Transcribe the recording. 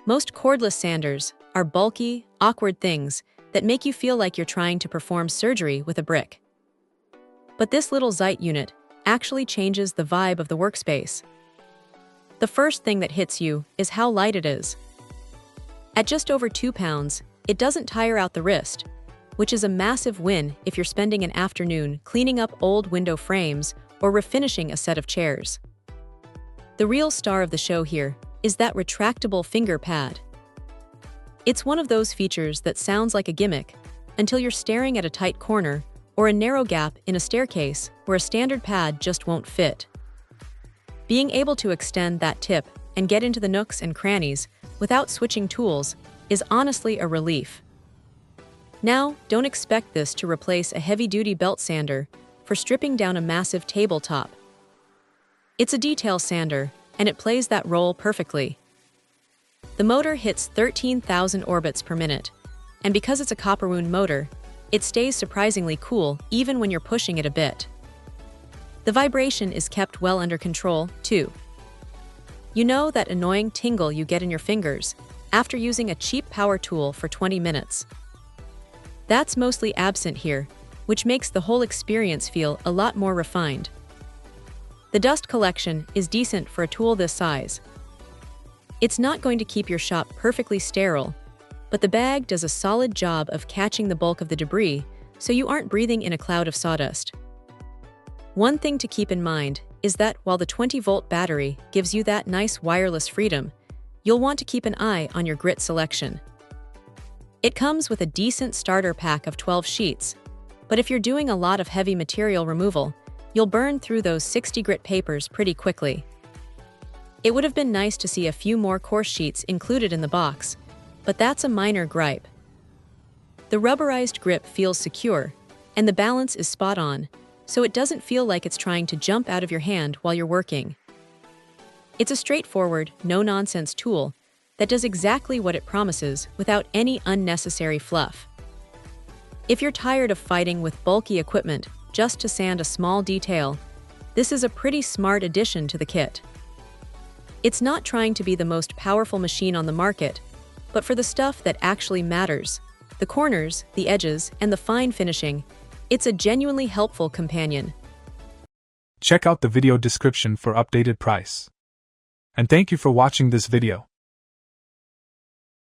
Most cordless sanders are bulky, awkward things that make you feel like you're trying to perform surgery with a brick. But this little ZEITE unit actually changes the vibe of the workspace. The first thing that hits you is how light it is. At just over 2 pounds, it doesn't tire out the wrist, which is a massive win if you're spending an afternoon cleaning up old window frames or refinishing a set of chairs. The real star of the show here is that retractable finger pad. It's one of those features that sounds like a gimmick until you're staring at a tight corner or a narrow gap in a staircase where a standard pad just won't fit. Being able to extend that tip and get into the nooks and crannies without switching tools is honestly a relief. Now, don't expect this to replace a heavy-duty belt sander for stripping down a massive tabletop. It's a detail sander, and it plays that role perfectly. The motor hits 13,000 orbits per minute, and because it's a copper wound motor, it stays surprisingly cool even when you're pushing it a bit. The vibration is kept well under control, too. You know that annoying tingle you get in your fingers after using a cheap power tool for 20 minutes. That's mostly absent here, which makes the whole experience feel a lot more refined. The dust collection is decent for a tool this size. It's not going to keep your shop perfectly sterile, but the bag does a solid job of catching the bulk of the debris so you aren't breathing in a cloud of sawdust. One thing to keep in mind is that while the 20-volt battery gives you that nice wireless freedom, you'll want to keep an eye on your grit selection. It comes with a decent starter pack of 12 sheets, but if you're doing a lot of heavy material removal, you'll burn through those 60 grit papers pretty quickly. It would have been nice to see a few more coarse sheets included in the box, but that's a minor gripe. The rubberized grip feels secure, and the balance is spot on, so it doesn't feel like it's trying to jump out of your hand while you're working. It's a straightforward, no-nonsense tool that does exactly what it promises without any unnecessary fluff. If you're tired of fighting with bulky equipment just to sand a small detail, this is a pretty smart addition to the kit. It's not trying to be the most powerful machine on the market, but for the stuff that actually matters, the corners, the edges, and the fine finishing, it's a genuinely helpful companion. Check out the video description for updated price. And thank you for watching this video.